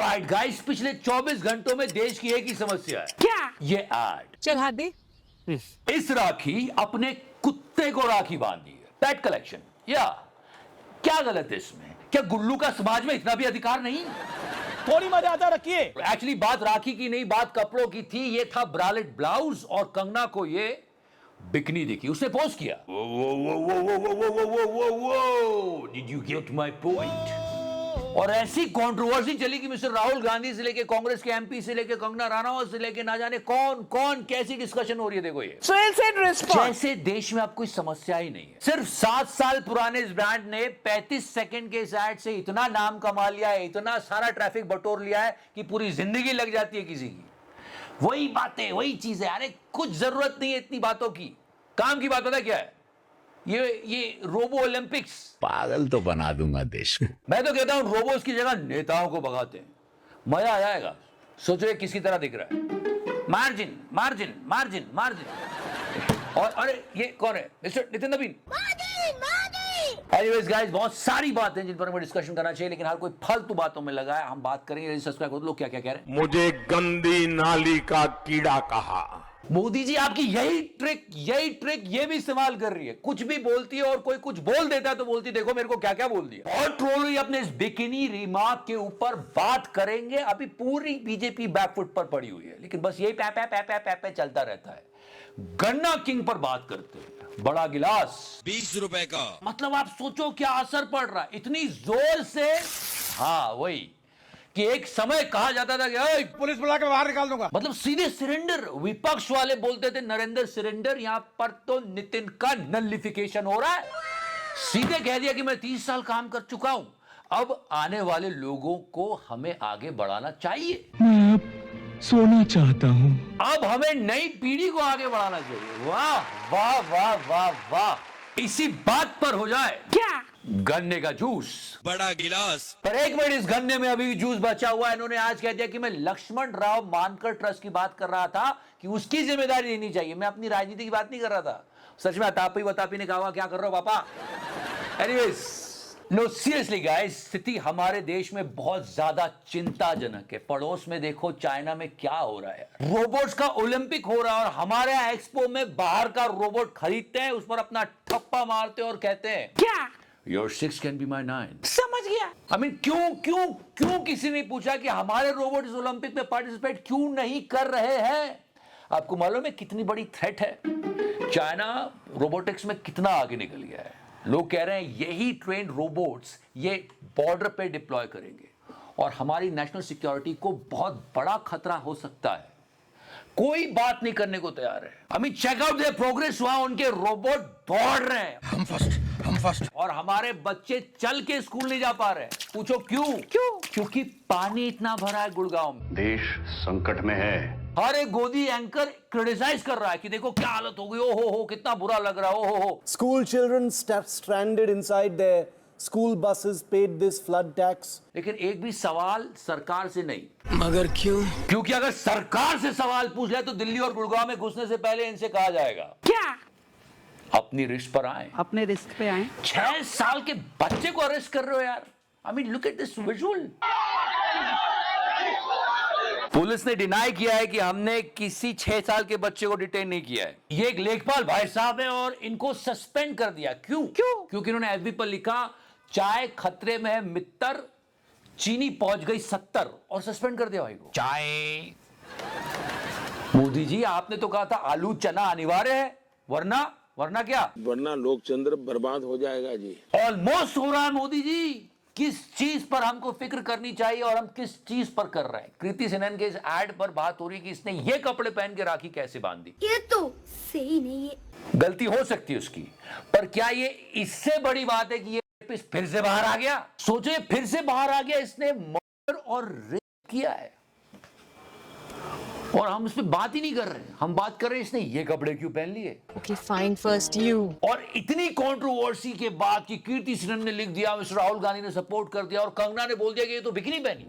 Alright guys, पिछले 24 घंटों में देश की एक ही समस्या है। क्या? ये एड। चल हाथ दे। इस राखी अपने कुत्ते को राखी बांधी है, पेट कलेक्शन। या क्या गलत है इसमें? क्या गुल्लू का समाज में इतना भी अधिकार नहीं? थोड़ी मर्यादा रखिए। एक्चुअली बात राखी की नहीं, बात कपड़ों की थी। ये था ब्रालेट ब्लाउज और कंगना को ये बिकनी दिखी। उसने पोस्ट किया, did you get my point? और ऐसी कंट्रोवर्सी चली कि मिस्टर राहुल गांधी से लेके कांग्रेस के एमपी से लेके कंगना रनावत से लेके ना जाने कौन कौन कैसी डिस्कशन हो रही है। देखो ये जैसे देश में अब कोई समस्या ही नहीं है। सिर्फ 7 साल पुराने इस ब्रांड ने 35 सेकंड के इस एड से इतना नाम कमा लिया है, इतना सारा ट्रैफिक बटोर लिया है कि पूरी जिंदगी लग जाती है किसी की। वही बातें, वही चीजें। अरे कुछ जरूरत नहीं है इतनी बातों की। काम की बात पता क्या है? ये रोबो ओलंपिक्स। पागल तो बना दूंगा देश को। मैं तो कहता हूं रोबोट्स की जगह नेताओं को भगाते हैं, मजा आ जाएगा। सोचो ये किसकी तरह दिख रहा है? Margin margin margin margin. और अरे ये कौन है? मिस्टर नितिन नवीन। एनीवेज गाइस, बहुत सारी बातें जिन पर हमें डिस्कशन करना चाहिए, लेकिन हर कोई फालतू बातों में लगा है। हम बात करेंगे। सब्सक्राइब करो। लोग क्या क्या कह रहे हैं? मुझे गंदी नाली का कीड़ा कहा। मोदी जी आपकी यही ट्रिक ये भी इस्तेमाल कर रही है। कुछ भी बोलती है और कोई कुछ बोल देता है तो बोलती देखो मेरे को क्या क्या बोल दिया। बहुत ट्रोल हुई अपने इस बिकिनी रिमार्क के ऊपर। बात करेंगे। अभी पूरी बीजेपी बैकफुट पर पड़ी हुई है, लेकिन बस यही पै चलता रहता है। गन्ना किंग पर बात करते हैं। बड़ा गिलास 20 रुपए का। मतलब आप सोचो क्या असर पड़ रहा है इतनी जोर से। हाँ वही कि एक समय कहा जाता था कि पुलिस बुला के बाहर निकाल दूंगा। मतलब सीधे सरेंडर। विपक्ष वाले बोलते थे नरेंद्र सरेंडर। यहां पर तो नितिन का नलिफिकेशन हो रहा है। सीधे कह दिया कि मैं 30 साल काम कर चुका हूं, अब आने वाले लोगों को हमें आगे बढ़ाना चाहिए। मैं अब सोना चाहता हूं। अब हमें नई पीढ़ी को आगे बढ़ाना चाहिए। वाह वाह वाह वाह वाह। इसी बात पर हो जाए क्या? गन्ने का जूस। बड़ा गिलास। पर एक मिनट, इस गन्ने में अभी भी जूस बचा हुआ है। इन्होंने आज कह दिया कि मैं लक्ष्मण राव मानकर ट्रस्ट की बात कर रहा था कि उसकी जिम्मेदारी लेनी चाहिए। मैं अपनी राजनीति की बात नहीं कर रहा था। सच में अतापी ने कहा क्या कर रहे हो पापा? एनीवेज, नो सीरियसली गाइस, स्थिति हमारे देश में बहुत ज्यादा चिंताजनक है। पड़ोस में देखो चाइना में क्या हो रहा है। रोबोट्स का ओलंपिक हो रहा है और हमारे यहाँ एक्सपो में बाहर का रोबोट खरीदते हैं, उस पर अपना ठप्पा मारते हैं और कहते हैं क्या? Your 6 can be my 9। समझ गया। I mean, क्यों किसी ने पूछा कि हमारे रोबोट इस ओलंपिक में पार्टिसिपेट क्यों नहीं कर रहे हैं? आपको मालूम है कितनी बड़ी थ्रेट है? चाइना रोबोटिक्स में कितना आगे निकल गया है। लोग कह रहे हैं यही ट्रेंड रोबोट्स ये बॉर्डर पे डिप्लॉय करेंगे और हमारी नेशनल सिक्योरिटी को बहुत बड़ा खतरा हो सकता है। कोई बात नहीं करने को तैयार है। I mean, check out their progress. वहां उनके रोबोट दौड़ रहे हैं। हम फर्स्ट। और हमारे बच्चे चल के स्कूल नहीं जा पा रहे। पूछो क्यों? क्योंकि पानी इतना भरा है गुड़गांव में। देश संकट में है। हर एक गोदी एंकर क्रिटिसाइज कर रहा है कि देखो क्या हालत हो गई। ओ हो कितना बुरा लग रहा है। ओ हो। School children stranded inside their school buses paid this flood tax. लेकिन एक भी सवाल सरकार से नहीं। मगर क्यों? क्योंकि अगर सरकार से सवाल पूछ ले तो दिल्ली और गुड़गांव में घुसने से पहले इनसे कहा जाएगा क्या? अपनी रिस्क पर आए। अपने रिस्क पे आए। 6 साल के बच्चे को अरेस्ट कर रहे हो यार। I mean look at this visual. Police ने डिनाई किया है कि हमने किसी 6 साल के बच्चे को डिटेन नहीं किया है। ये एक लेखपाल भाई साहब है और इनको सस्पेंड कर दिया। क्यों? क्योंकि इन्होंने एफबी पर लिखा चाय खतरे में है मित्र, चीनी पहुंच गई 70 और सस्पेंड कर दिया भाई को। चाय। मोदी जी आपने तो कहा था आलू चना अनिवार्य है, वरना क्या? वरना लोकतंत्र बर्बाद हो जाएगा जी। ऑलमोस्ट हो रहा है मोदी जी। किस चीज पर हमको फिक्र करनी चाहिए और हम किस चीज पर कर रहे हैं? कृति सेनन के इस एड पर बात हो रही कि इसने ये कपड़े पहन के राखी कैसे बांध दी। ये तो सही नहीं है। गलती हो सकती है उसकी, पर क्या ये इससे बड़ी बात है कि ये फिर से बाहर आ गया? सोचो ये फिर से बाहर आ गया। इसने मर्डर और रेप किया है और हम इस पे बात ही नहीं कर रहे। हम बात कर रहे हैं इसने ये कपड़े क्यों पहन लिए। Okay fine, first you. और इतनी कंट्रोवर्सी के बाद कि कीर्ति सेनन ने लिख दिया, मिस्टर राहुल गांधी ने सपोर्ट कर दिया और कंगना ने बोल दिया कि ये तो बिकनी पहनी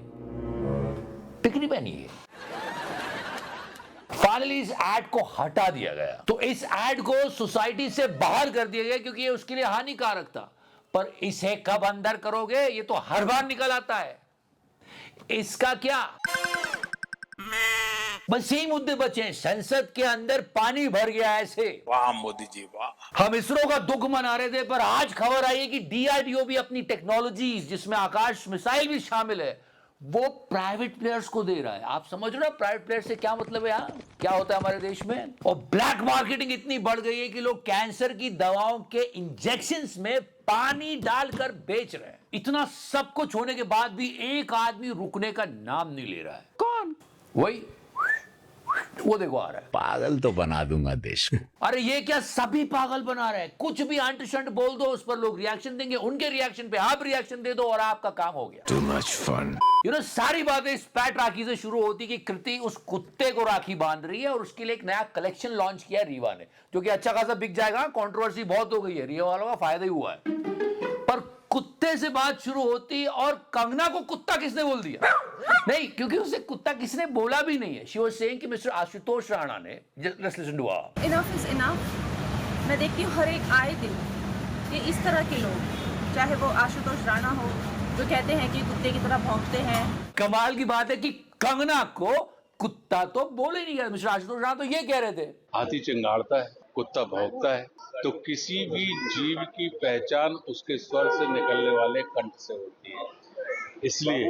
है। फाइनली इस एड को हटा दिया गया। तो इस एड को सोसाइटी से बाहर कर दिया गया क्योंकि ये उसके लिए हानिकारक था। पर इसे कब अंदर करोगे? ये तो हर बार निकल आता है। इसका क्या? बस यही मुद्दे बचे हैं। संसद के अंदर पानी भर गया ऐसे। वाह मोदी जी वाह। हम इसरो का दुख मना रहे थे, पर आज खबर आई है कि डीआरडीओ भी अपनी टेक्नोलॉजीज, जिसमें आकाश मिसाइल भी शामिल है, वो प्राइवेट प्लेयर्स को दे रहा है। आप समझ रहे हो प्राइवेट प्लेयर से क्या मतलब है? यहाँ क्या होता है हमारे देश में? और ब्लैक मार्केटिंग इतनी बढ़ गई है कि लोग कैंसर की दवाओं के इंजेक्शंस में पानी डालकर बेच रहे हैं। इतना सब कुछ होने के बाद भी एक आदमी रुकने का नाम नहीं ले रहा है। कौन? वही, वो देखो आ रहा है। पागल तो बना दूंगा देश को। अरे ये क्या, सभी पागल बना रहे हैं। कुछ भी अंट शंट बोल दो, उस पर लोग रिएक्शन देंगे। उनके रिएक्शन पे आप रिएक्शन दे दो और आपका काम हो गया। Too much fun. सारी बातें इस पैट राखी से शुरू होती कि कृति उस कुत्ते को राखी बांध रही है और उसके लिए एक नया कलेक्शन लॉन्च किया है रीवा ने, जो कि अच्छा खासा बिक जाएगा। कंट्रोवर्सी बहुत हो गई है, रीवा वालों का फायदा ही हुआ है। पर कुत्ते से बात शुरू होती और कंगना को कुत्ता किसने बोल दिया? नहीं, क्योंकि उसे कुत्ता किसने बोला भी नहीं है। शी वाज सेइंग कि मिस्टर आशुतोष राणा ने, let's listen to her. Enough is enough. मैं देखती हूँ हर एक आए दिन ये इस तरह के लोग, चाहे वो आशुतोष राणा हो, जो कहते हैं कि कुत्ते की तरह भौंकते हैं। कमाल की बात है कि कंगना को कुत्ता तो बोले नहीं गया। मिस्टर आशुतोष राणा तो ये कह रहे थे, हाथी चिंगाड़ता है, कुत्ता भौंकता है, तो किसी भी जीव की पहचान उसके स्वर से निकलने वाले कंठ से होती है। इसलिए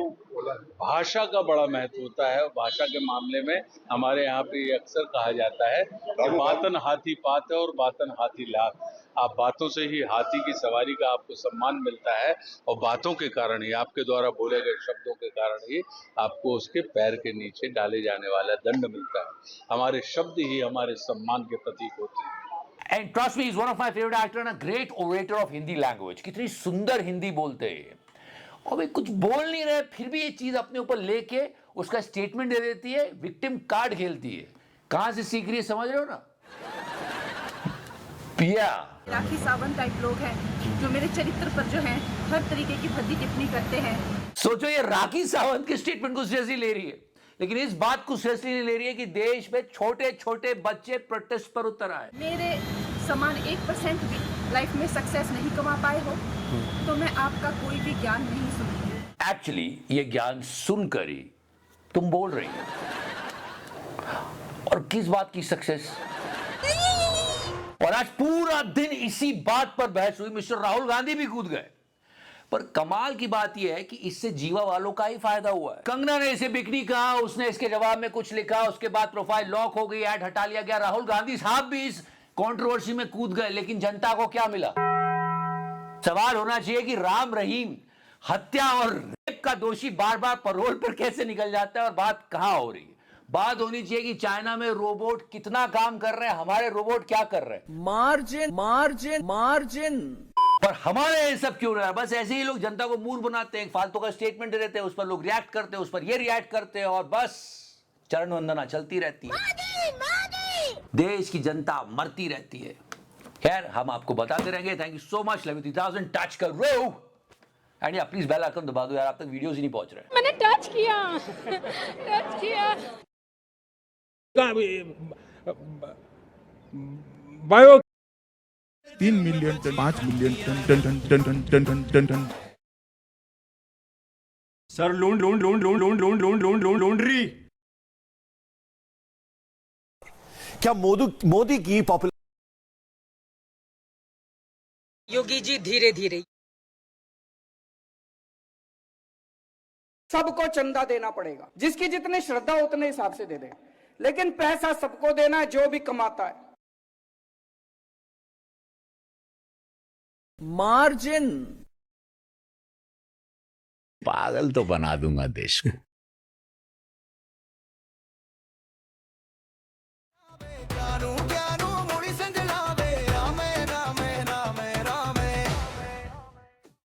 भाषा का बड़ा महत्व होता है। भाषा के मामले में हमारे यहाँ पे ये अक्सर कहा जाता है कि बातन हाथी पात है और बातन हाथी लात। आप बातों से ही हाथी की सवारी का आपको सम्मान मिलता है, और बातों के कारण ही, आपके द्वारा बोले गए शब्दों के कारण ही आपको उसके पैर के नीचे डाले जाने वाला दंड मिलता है। हमारे शब्द ही हमारे सम्मान के प्रतीक होते हैं। and trust me, he's one of my favorite actor and a great orator of Hindi language. कितनी सुंदर हिंदी बोलते हैं। और भाई कुछ बोल नहीं रहे, फिर भी ये चीज अपने ऊपर लेके उसका स्टेटमेंट दे देती है, विक्टिम कार्ड खेलती है। कहां से सीख रही है, समझ रहे हो ना? पिया राखी सावंत टाइप लोग हैं जो मेरे चरित्र पर जो हैं हर तरीके की भद्दी टिप्पणी करते हैं। सोचो, ये राखी सावंत के स्टेटमेंट को सीरियसली ले रही है, लेकिन इस बात को सीरियसली नहीं ले रही है कि देश में छोटे छोटे बच्चे प्रोटेस्ट पर उतर आए। मेरे समान 1% भी लाइफ में सक्सेस नहीं कमा पाए हो तो मैं आपका कोई भी ज्ञान नहीं सुनूंगी। एक्चुअली ये ज्ञान सुनकर ही तुम बोल रही हो। और किस बात की सक्सेस? और आज पूरा दिन इसी बात पर बहस हुई। मिस्टर राहुल गांधी भी कूद गए। पर कमाल की बात यह है कि इससे जीवा वालों का ही फायदा हुआ है। कंगना ने इसे बिकनी कहा, उसने इसके जवाब में कुछ लिखा, उसके बाद प्रोफाइल लॉक हो गई, ऐड हटा लिया गया। राहुल गांधी साहब भी इस कंट्रोवर्सी में कूद गए, लेकिन जनता को क्या मिला? सवाल होना चाहिए कि राम रहीम हत्या और रेप का दोषी बार बार पैरोल पर कैसे निकल जाता है और बात कहां हो रही है? बात होनी चाहिए कि चाइना में रोबोट कितना काम कर रहे हैं, हमारे रोबोट क्या कर रहे हैं। Margin margin margin. पर हमारे ये सब क्यों रहा है? बस ऐसे ही लोग जनता को मूर्ख बनाते हैं, फालतू का स्टेटमेंट दे देते हैं, उस पर लोग रिएक्ट करते हैं, उस पर ये रिएक्ट करते हैं, और बस चरण वंदना चलती रहती है। देश की जनता मरती रहती है। खैर, हम आपको बताते रहेंगे। Thank you so much. Love you 3000 touch करो एंड या प्लीज बेल आइकन दबा दो यार, आप तक वीडियोस ही नहीं पहुंच रहे। मैंने टच किया टच किया। Bio 3 million ton 5 million ton ton ton ton ton ton ton ton ton. Sir laundry. क्या मोदी की पॉपुलर योगी जी धीरे धीरे सबको चंदा देना पड़ेगा, जिसकी जितनी श्रद्धा उतने हिसाब से दे दे, लेकिन पैसा सबको देना है जो भी कमाता है। मार्जिन। पागल तो बना दूंगा देश को।